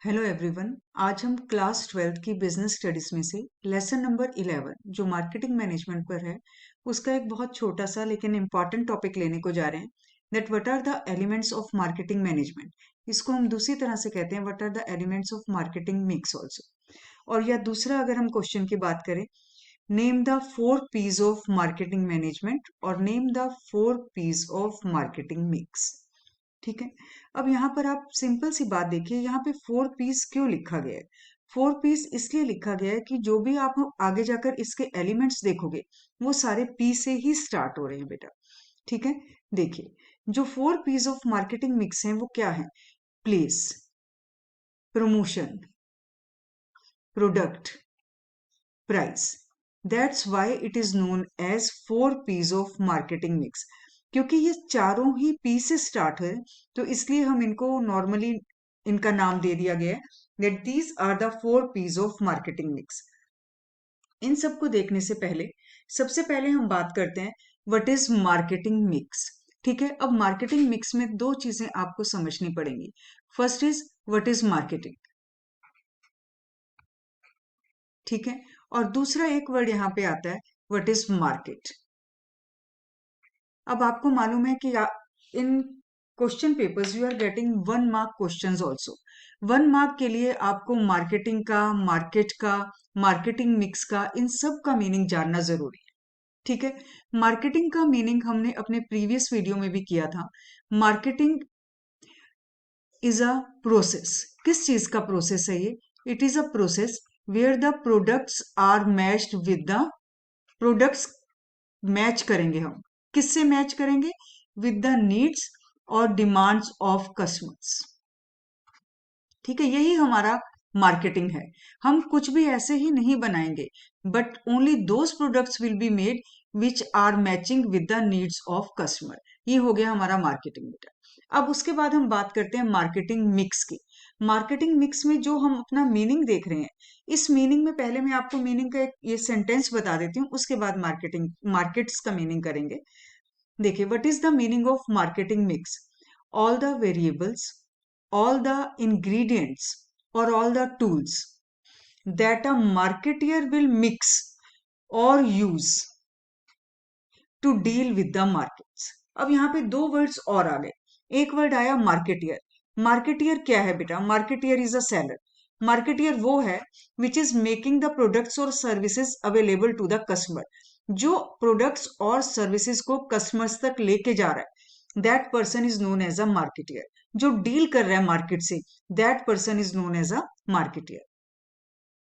Hello everyone. आज हम class 12th की बिजनेस स्टडीज में से लेसन नंबर 11 जो मार्केटिंग मैनेजमेंट पर है उसका एक बहुत छोटा सा लेकिन इम्पॉर्टेंट टॉपिक लेने को जा रहे हैं। That what are the elements of marketing management. इसको हम दूसरी तरह से कहते हैं what are the elements of marketing mix also. और या दूसरा अगर हम क्वेश्चन की बात करें, name the 4 P's of marketing management और name the 4 P's of marketing mix. ठीक है। अब यहाँ पर आप सिंपल सी बात देखिए, यहाँ पे 4 P's क्यों लिखा गया है? 4 P's इसलिए लिखा गया है कि जो भी आप आगे जाकर इसके एलिमेंट्स देखोगे वो सारे पी से ही स्टार्ट हो रहे हैं बेटा। ठीक है। देखिए, जो 4 P's ऑफ मार्केटिंग मिक्स हैं वो क्या है? Place, promotion, product, price. That's why it is known as 4 P's of marketing mix. क्योंकि ये चारों ही पी से स्टार्ट है तो इसलिए हम इनको नॉर्मली इनका नाम दे दिया गया है that these are the 4 P's of marketing mix. इन सबको देखने से पहले सबसे पहले हम बात करते हैं व्हाट इज मार्केटिंग मिक्स। ठीक है। अब मार्केटिंग मिक्स में दो चीजें आपको समझनी पड़ेंगी। First is what is marketing. ठीक है। और दूसरा एक वर्ड यहाँ पे आता है व्हाट इज मार्केट। अब आपको मालूम है कि इन question papers you are getting 1 mark questions also. 1 mark के लिए आपको मार्केटिंग का, मार्केट का, मार्केटिंग मिक्स का, इन सब का मीनिंग जानना जरूरी है। ठीक है। मार्केटिंग का मीनिंग हमने अपने प्रीवियस वीडियो में भी किया था। Marketing is a process. किस चीज का प्रोसेस है ये? It is a process where the products are matched with the products. Match करेंगे हम, किससे मैच करेंगे? विद द नीड्स और डिमांड्स ऑफ कस्टमर्स। ठीक है। यही हमारा मार्केटिंग है। हम कुछ भी ऐसे ही नहीं बनाएंगे, but only those products will be made which are matching with the needs of customer. ये हो गया हमारा मार्केटिंग बेटा। अब उसके बाद हम बात करते हैं मार्केटिंग मिक्स की। मार्केटिंग मिक्स में जो हम अपना मीनिंग देख रहे हैं, इस मीनिंग में पहले मैं आपको मीनिंग का एक ये सेंटेंस बता देती हूँ, उसके बाद मार्केट्स का मीनिंग करेंगे। देखिए, what is the meaning of marketing mix? All the variables, all the ingredients or all the tools that a marketeer will mix or use to deal with the markets। अब यहाँ पे दो words और आ गए। एक word आया marketeer. Marketeer क्या है बेटा? Marketer is a seller. Marketer वो है which is making the products और services available to the customer. जो प्रोडक्ट्स और सर्विसेज को कस्टमर्स तक लेके जा रहा है, that person is known as a marketer. जो डील कर रहा है मार्केट से, that person is known as a marketer.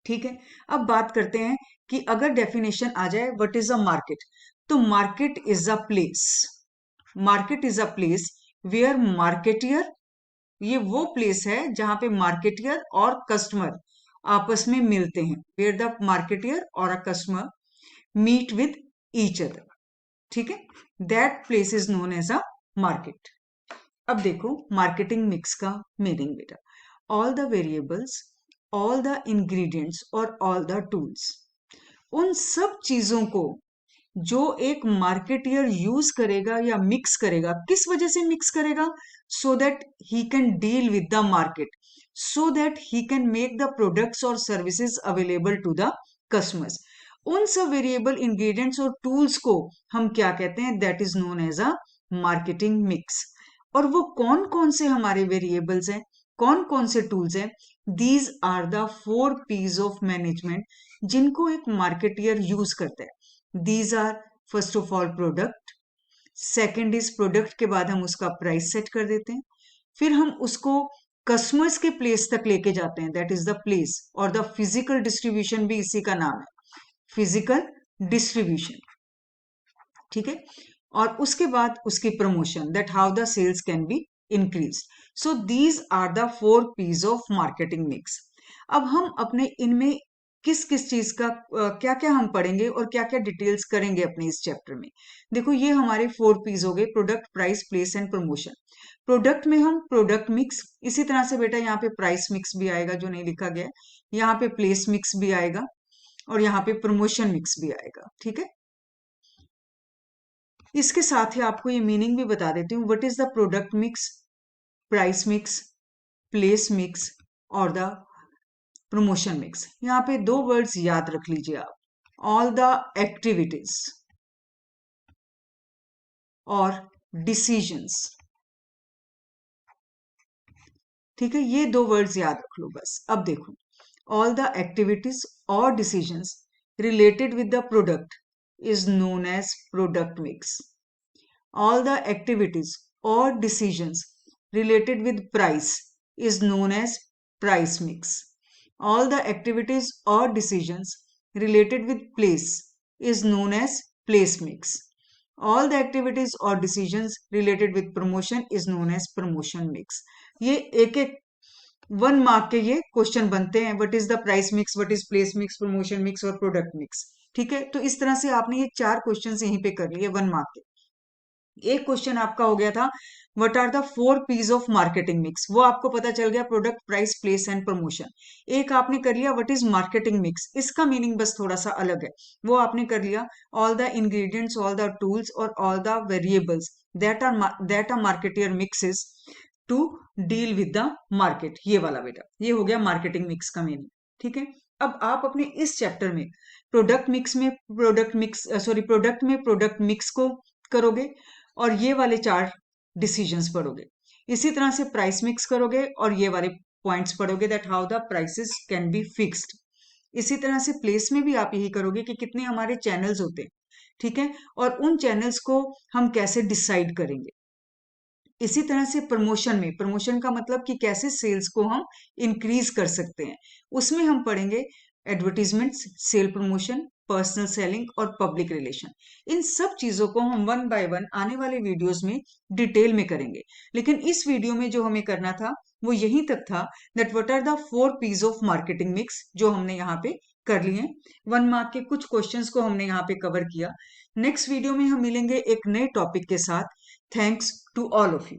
ठीक है। अब बात करते हैं कि अगर डेफिनेशन आ जाए व्हाट इज अ मार्केट, तो market is a place. Market is a place where marketer, ये वो प्लेस है जहां पे मार्केटियर और कस्टमर आपस में मिलते हैं। वेयर द मार्केटियर और a customer meet with each other. ठीक है। That place is known as a market. अब देखो मार्केटिंग मिक्स का मीनिंग बेटा। All the variables, all the ingredients और ऑल द टूल्स। उन सब चीजों को जो एक मार्केटियर यूज करेगा या मिक्स करेगा, किस वजह से मिक्स करेगा? So that he can deal with the market, so that he can make the products और services available to the customers. उन सब वेरिएबल इंग्रेडिएंट्स और टूल्स को हम क्या कहते हैं? That is known as a marketing mix. और वो कौन कौन से हमारे वेरिएबल्स हैं, कौन कौन से टूल्स हैं? These are the 4 P's of management जिनको एक मार्केटियर यूज करता है। These are first of all product. Second is product के बाद हम उसका प्राइस सेट कर देते हैं। फिर हम उसको कस्टमर्स के प्लेस तक लेके जाते हैं, दैट इज द प्लेस। और द फिजिकल डिस्ट्रीब्यूशन भी इसी का नाम है, फिजिकल डिस्ट्रीब्यूशन। ठीक है। और उसके बाद उसकी promotion, that how the sales can be increase. So these are the 4 P's of marketing mix. अब हम अपने इनमें किस किस चीज का क्या क्या हम पढ़ेंगे और क्या क्या डिटेल्स करेंगे अपने इस चैप्टर में। देखो, ये हमारे 4 P's हो गए, product, price, place and promotion. Product में हम प्रोडक्ट मिक्स, इसी तरह से बेटा यहाँ पे प्राइस मिक्स भी आएगा जो नहीं लिखा गया है, यहाँ पे प्लेस मिक्स भी आएगा और यहाँ पे प्रमोशन मिक्स भी आएगा। ठीक है। इसके साथ ही आपको ये मीनिंग भी बता देती हूँ। What is the product mix, price mix, place mix और द प्रमोशन मिक्स। यहाँ पे दो वर्ड्स याद रख लीजिए आप, ऑल द एक्टिविटीज और डिसीजंस। ठीक है, ये दो वर्ड्स याद रख लो बस। अब देखो, ऑल द एक्टिविटीज और decisions related with the product is known as product mix. All the activities or decisions related with price is known as price mix. All the activities or decisions related with place is known as place mix. All the activities or decisions related with promotion is known as promotion mix. ये एक एक 1 mark के ये question बनते हैं। What is the price mix, what is place mix, promotion mix और product mix. ठीक है, तो इस तरह से आपने ये 4 क्वेश्चन यहीं पे कर लिए 1 मार्क के। एक क्वेश्चन आपका हो गया था what are the 4 P's of marketing mix, वो आपको पता चल गया, product, price, place and promotion. एक आपने कर लिया व्हाट इज मार्केटिंग मिक्स, इसका मीनिंग बस थोड़ा सा अलग है, वो आपने कर लिया all the ingredients, all the tools और all the variables that a marketer mixes to deal with the market. ये वाला बेटा, ये हो गया मार्केटिंग मिक्स का मीनिंग। ठीक है, अब आप अपने इस चैप्टर में प्रोडक्ट में प्रोडक्ट मिक्स को करोगे और ये वाले 4 डिसीजंस पढ़ोगे। इसी तरह से प्राइस मिक्स करोगे और ये वाले पॉइंट्स पढ़ोगे, that how the prices can be fixed. इसी तरह से प्लेस में भी आप यही करोगे कि कितने हमारे चैनल्स होते हैं। ठीक है, और उन चैनल्स को हम कैसे डिसाइड करेंगे। इसी तरह से प्रमोशन का मतलब कि कैसे सेल्स को हम इंक्रीज कर सकते हैं, उसमें हम पढ़ेंगे advertisements, sale promotion, personal selling और पब्लिक रिलेशन। इन सब चीजों को हम 1 बाय 1 आने वाले वीडियोस में डिटेल में करेंगे। लेकिन इस वीडियो में जो हमें करना था वो यहीं तक था, that what are the 4 P's of marketing mix, जो हमने यहाँ पे कर लिए। 1 मार्क के कुछ क्वेश्चंस को हमने यहाँ पे कवर किया। नेक्स्ट वीडियो में हम मिलेंगे एक नए टॉपिक के साथ। Thanks to all of you.